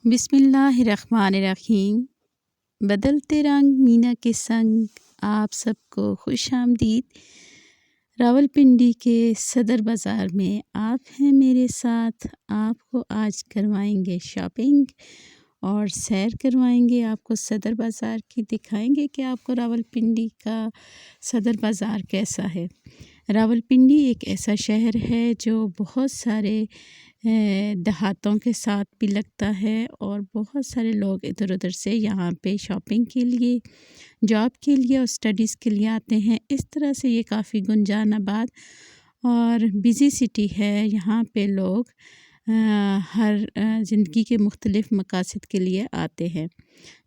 बिस्मिल्लाहिर्रहमानिर्रहीम। बदलते रंग मीना के संग आप सबको खुश आमदीद। रावलपिंडी के सदर बाज़ार में आप हैं मेरे साथ। आपको आज करवाएंगे शॉपिंग और सैर करवाएंगे, आपको सदर बाज़ार की दिखाएंगे कि आपको रावलपिंडी का सदर बाज़ार कैसा है। रावलपिंडी एक ऐसा शहर है जो बहुत सारे देहातों के साथ भी लगता है और बहुत सारे लोग इधर उधर से यहाँ पे शॉपिंग के लिए, जॉब के लिए और स्टडीज़ के लिए आते हैं। इस तरह से ये काफ़ी गुंजान आबाद और बिज़ी सिटी है। यहाँ पे लोग हर ज़िंदगी के मुख्तलिफ़ मकासद के लिए आते हैं।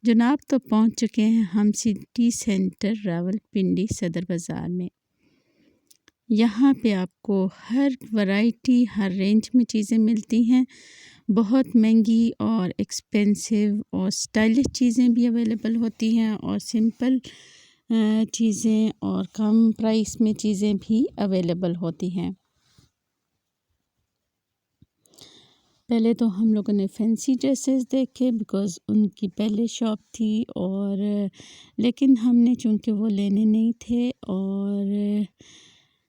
जनाब तो पहुँच चुके हैं हम सिटी सेंटर रावलपिंडी सदर बाज़ार में। यहाँ पे आपको हर वैरायटी, हर रेंज में चीज़ें मिलती हैं। बहुत महंगी और एक्सपेंसिव और स्टाइलिश चीज़ें भी अवेलेबल होती हैं और सिंपल चीज़ें और कम प्राइस में चीज़ें भी अवेलेबल होती हैं। पहले तो हम लोगों ने फैंसी ड्रेसेस देखे बिकॉज़ उनकी पहले शॉप थी और लेकिन हमने चूँकि वो लेने नहीं थे और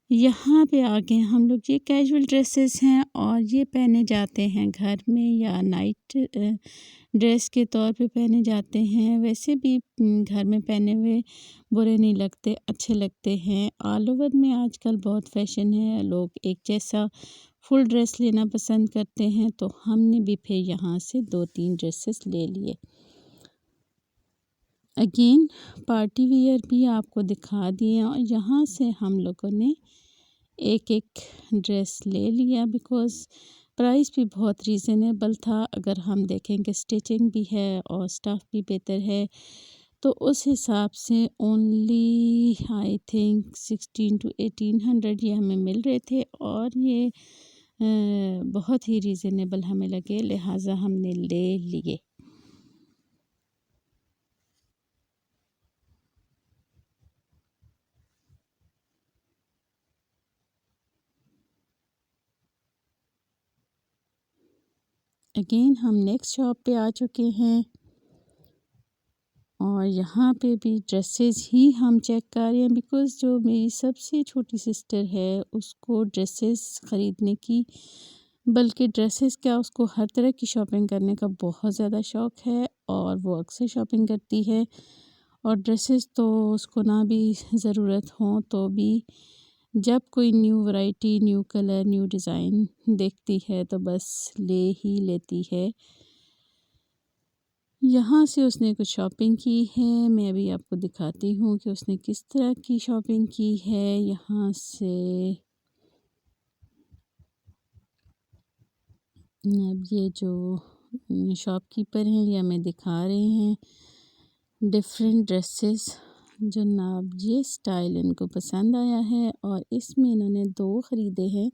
यहाँ पे आके हम लोग, ये कैजुअल ड्रेसेस हैं और ये पहने जाते हैं घर में या नाइट ड्रेस के तौर पे पहने जाते हैं। वैसे भी घर में पहने हुए बुरे नहीं लगते, अच्छे लगते हैं। ऑल ओवर में आजकल बहुत फैशन है, लोग एक जैसा फुल ड्रेस लेना पसंद करते हैं, तो हमने भी फिर यहाँ से 2-3 ड्रेसेस ले लिए। अगेन पार्टी वियर भी आपको दिखा दिए और यहाँ से हम लोगों ने एक ड्रेस ले लिया बिकॉज़ प्राइस भी बहुत रीज़नेबल था। अगर हम देखेंगे स्टिचिंग भी है और स्टाफ भी बेहतर है, तो उस हिसाब से ओनली आई थिंक 16 to 1800 ये हमें मिल रहे थे और ये बहुत ही रीज़नेबल हमें लगे, लिहाजा हमने ले लिए। अगेन हम नेक्स्ट शॉप पे आ चुके हैं और यहाँ पे भी ड्रेसेस ही हम चेक कर रहे हैं बिकॉज़ जो मेरी सबसे छोटी सिस्टर है उसको ड्रेसेस ख़रीदने की, बल्कि ड्रेसेस क्या, उसको हर तरह की शॉपिंग करने का बहुत ज़्यादा शौक़ है और वो अक्सर शॉपिंग करती है। और ड्रेसेस तो उसको ना भी ज़रूरत हो तो भी जब कोई new variety, new colour, new design देखती है तो बस ले ही लेती है। यहाँ से उसने कुछ शॉपिंग की है, मैं अभी आपको दिखाती हूँ कि उसने किस तरह की शॉपिंग की है। यहाँ से अब ये जो शॉपकीपर हैं ये हमें दिखा रहे हैं डिफरेंट ड्रेसेस। जनाब ये स्टाइल इनको पसंद आया है और इसमें इन्होंने 2 ख़रीदे हैं,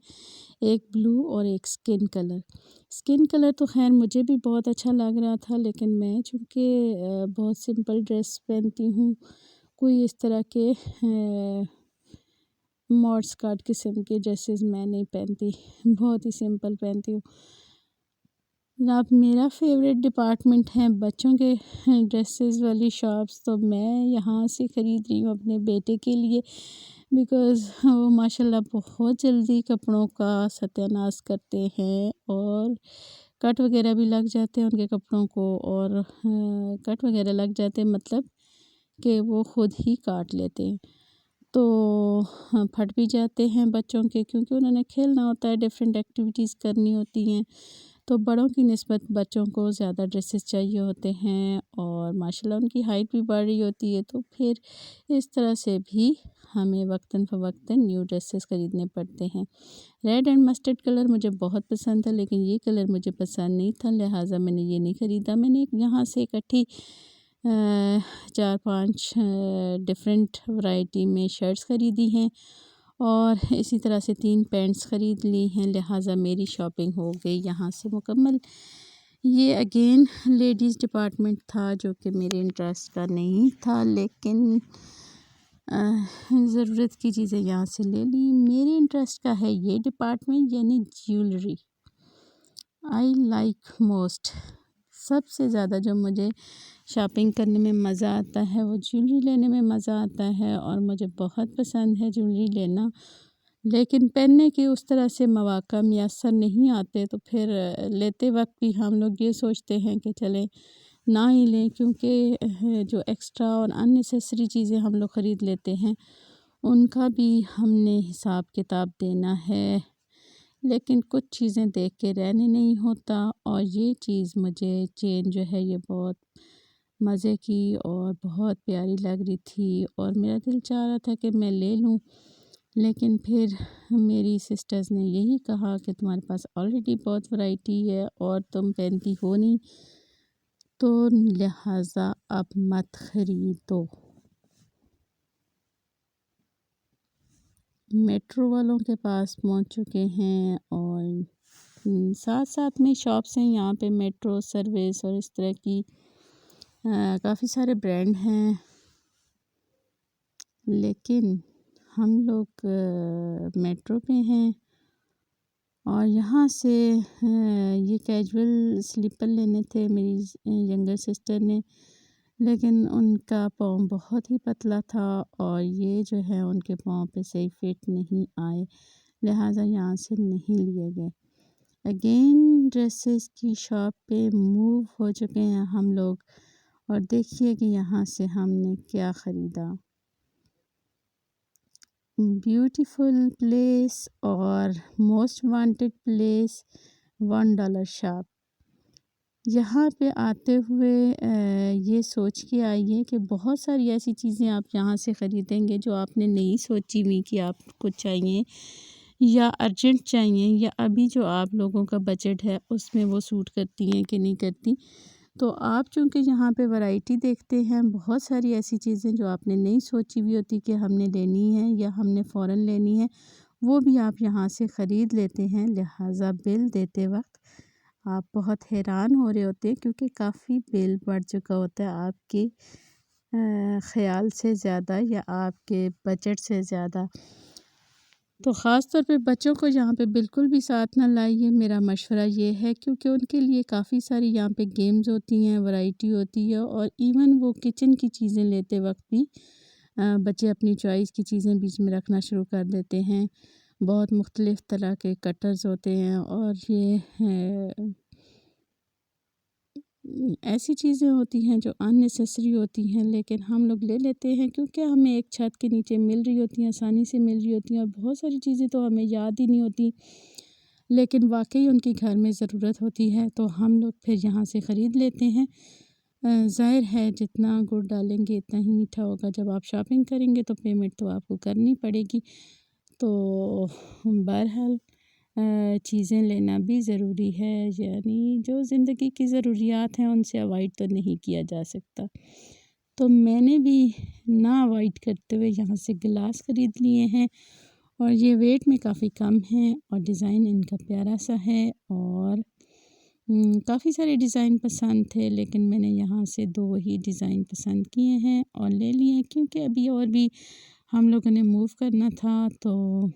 एक ब्लू और एक स्किन कलर। स्किन कलर तो खैर मुझे भी बहुत अच्छा लग रहा था, लेकिन मैं चूँकि बहुत सिंपल ड्रेस पहनती हूँ, कोई इस तरह के मॉड स्कर्ट किस्म के ड्रेसेस मैं नहीं पहनती, बहुत ही सिंपल पहनती हूँ। जनाब मेरा फेवरेट डिपार्टमेंट है बच्चों के ड्रेसेस वाली शॉप्स, तो मैं यहाँ से ख़रीद रही हूँ अपने बेटे के लिए बिकॉज़ वो माशाल्लाह बहुत जल्दी कपड़ों का सत्यानाश करते हैं और कट वगैरह भी लग जाते हैं उनके कपड़ों को और कट वगैरह लग जाते हैं मतलब कि वो ख़ुद ही काट लेते हैं, तो फट भी जाते हैं बच्चों के, क्योंकि उन्होंने खेलना होता है, डिफरेंट एक्टिविटीज़ करनी होती हैं, तो बड़ों की निस्बत बच्चों को ज़्यादा ड्रेसेस चाहिए होते हैं और माशाल्लाह उनकी हाइट भी बढ़ रही होती है, तो फिर इस तरह से भी हमें वक्तन फ़वक्तन न्यू ड्रेसेस ख़रीदने पड़ते हैं। रेड एंड मस्टर्ड कलर मुझे बहुत पसंद है, लेकिन ये कलर मुझे पसंद नहीं था, लिहाजा मैंने ये नहीं ख़रीदा। मैंने यहाँ से इकट्ठी 4-5 डिफरेंट वैरायटी में शर्ट्स ख़रीदी हैं और इसी तरह से 3 पैंट्स ख़रीद ली हैं, लिहाजा मेरी शॉपिंग हो गई यहाँ से मुकम्मल। ये अगेन लेडीज़ डिपार्टमेंट था जो कि मेरे इंटरेस्ट का नहीं था, लेकिन ज़रूरत की चीज़ें यहाँ से ले ली। मेरे इंटरेस्ट का है ये डिपार्टमेंट, यानी ज्वेलरी। आई लाइक मोस्ट सबसे ज़्यादा जो मुझे शॉपिंग करने में मज़ा आता है वो ज्वेलरी लेने में मज़ा आता है, और मुझे बहुत पसंद है ज्वेलरी लेना। लेकिन पहनने के उस तरह से मौका मैसर नहीं आते, तो फिर लेते वक्त भी हम लोग ये सोचते हैं कि चलें ना ही लें, क्योंकि जो एक्स्ट्रा और अननेसेसरी चीज़ें हम लोग ख़रीद लेते हैं उनका भी हमने हिसाब किताब देना है। लेकिन कुछ चीज़ें देख के रहने नहीं होता, और ये चीज़ मुझे चेन जो है ये बहुत मज़े की और बहुत प्यारी लग रही थी, और मेरा दिल चाह रहा था कि मैं ले लूँ। लेकिन फिर मेरी सिस्टर्स ने यही कहा कि तुम्हारे पास ऑलरेडी बहुत वैरायटी है और तुम पहनती हो नहीं, तो लिहाजा अब मत ख़रीदो। मेट्रो वालों के पास पहुंच चुके हैं, और साथ साथ में शॉप्स हैं यहाँ पे, मेट्रो सर्विस और इस तरह की काफ़ी सारे ब्रांड हैं। लेकिन हम लोग मेट्रो पे हैं, और यहाँ से ये कैजुअल स्लीपर लेने थे मेरी यंगर सिस्टर ने, लेकिन उनका पाँव बहुत ही पतला था और ये जो है उनके पाँव पे सही फिट नहीं आए, लिहाजा यहाँ से नहीं लिए गए। अगेन ड्रेसेस की शॉप पे मूव हो चुके हैं हम लोग, और देखिए कि यहाँ से हमने क्या ख़रीदा। ब्यूटीफुल प्लेस और मोस्ट वांटेड प्लेस $1 शॉप। यहाँ पे आते हुए ये सोच के आइए कि बहुत सारी ऐसी चीज़ें आप यहाँ से ख़रीदेंगे जो आपने नहीं सोची हुई कि आपको चाहिए या अर्जेंट चाहिए, या अभी जो आप लोगों का बजट है उसमें वो सूट करती हैं कि नहीं करती। तो आप चूँकि यहाँ पे वैरायटी देखते हैं, बहुत सारी ऐसी चीज़ें जो आपने नहीं सोची हुई होती कि हमने लेनी है या हमने फ़ौरन लेनी है, वो भी आप यहाँ से ख़रीद लेते हैं। लिहाजा बिल देते वक्त आप बहुत हैरान हो रहे होते हैं, क्योंकि काफ़ी बिल बढ़ चुका होता है आपके ख़्याल से ज़्यादा या आपके बजट से ज़्यादा। तो ख़ास तौर पे बच्चों को यहाँ पे बिल्कुल भी साथ ना लाइए, मेरा मशवरा ये है, क्योंकि उनके लिए काफ़ी सारी यहाँ पे गेम्स होती हैं, वैरायटी होती है, और इवन वो किचन की चीज़ें लेते वक्त भी बच्चे अपनी चॉइस की चीज़ें बीच में रखना शुरू कर देते हैं। बहुत मुख्तलिफ़ तरह के कटर्स होते हैं, और ये ऐसी चीज़ें होती हैं जो अननेसेसरी होती हैं, लेकिन हम लोग ले लेते हैं क्योंकि हमें एक छत के नीचे मिल रही होती हैं, आसानी से मिल रही होती हैं, और बहुत सारी चीज़ें तो हमें याद ही नहीं होती, लेकिन वाकई उनकी घर में ज़रूरत होती है, तो हम लोग फिर यहाँ से ख़रीद लेते हैं। ज़ाहिर है जितना गुड़ डालेंगे इतना ही मीठा होगा। जब आप शॉपिंग करेंगे तो पेमेंट तो आपको करनी पड़ेगी। तो बहरहाल चीज़ें लेना भी ज़रूरी है, यानी जो ज़िंदगी की ज़रूरियात हैं उनसे अवॉइड तो नहीं किया जा सकता। तो मैंने भी ना अवॉइड करते हुए यहाँ से गिलास ख़रीद लिए हैं, और ये वेट में काफ़ी कम हैं, और डिज़ाइन इनका प्यारा सा है, और काफ़ी सारे डिज़ाइन पसंद थे, लेकिन मैंने यहाँ से 2 ही डिज़ाइन पसंद किए हैं और ले लिए हैं, क्योंकि अभी और भी हम लोगों ने मूव करना था। तो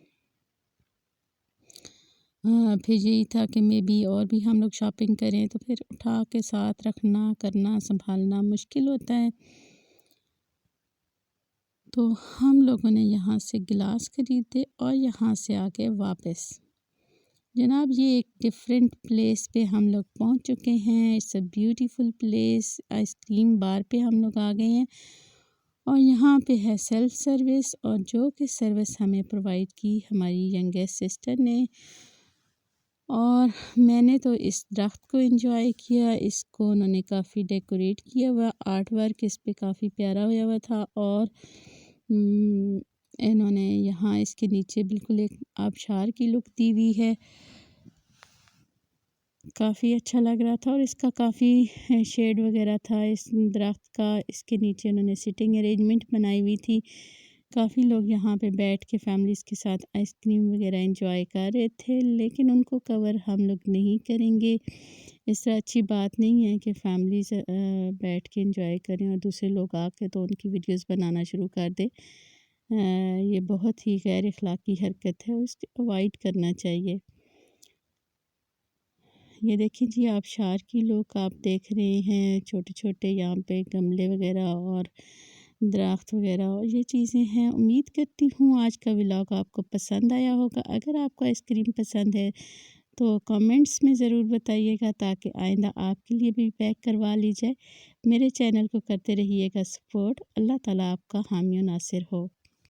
फिर यही था कि मे बी और भी हम लोग शॉपिंग करें, तो फिर उठा के साथ रखना, करना, सँभालना मुश्किल होता है। तो हम लोगों ने यहाँ से गिलास ख़रीदे और यहाँ से आ गए वापस। जनाब, ये एक डिफरेंट प्लेस पे हम लोग पहुँच चुके हैं। It's a beautiful place. Ice cream bar पे हम लोग आ गए हैं, और यहाँ पे है सेल्फ़ सर्विस, और जो कि सर्विस हमें प्रोवाइड की हमारी यंगेस्ट सिस्टर ने। और मैंने तो इस दरख्त को एंजॉय किया। इसको उन्होंने काफ़ी डेकोरेट किया हुआ, आर्ट वर्क इस पे काफ़ी प्यारा हुआ हुआ था, और इन्होंने यहाँ इसके नीचे बिल्कुल एक आबशार की लुक दी हुई है। काफ़ी अच्छा लग रहा था, और इसका काफ़ी शेड वगैरह था इस दरख्त का। इसके नीचे उन्होंने सिटिंग अरेंजमेंट बनाई हुई थी। काफ़ी लोग यहाँ पे बैठ के फैमिलीज़ के साथ आइसक्रीम वगैरह एंजॉय कर रहे थे, लेकिन उनको कवर हम लोग नहीं करेंगे। इससे अच्छी बात नहीं है कि फैमिलीज़ बैठ के एंजॉय करें और दूसरे लोग आके तो उनकी वीडियोस बनाना शुरू कर दें। ये बहुत ही गैर अखलाकी हरकत है, और इसको अवॉइड करना चाहिए। ये देखिए जी आबशार की लुक आप देख रहे हैं, छोटे-छोटे यहाँ पे गमले वगैरह और दरख्त वगैरह और ये चीज़ें हैं। उम्मीद करती हूँ आज का व्लॉग आपको पसंद आया होगा। अगर आपको आइसक्रीम पसंद है तो कमेंट्स में ज़रूर बताइएगा ताकि आइंदा आपके लिए भी पैक करवा ली जाए। मेरे चैनल को करते रहिएगा सपोर्ट। अल्लाह ताला आपका हामी और नासिर हो।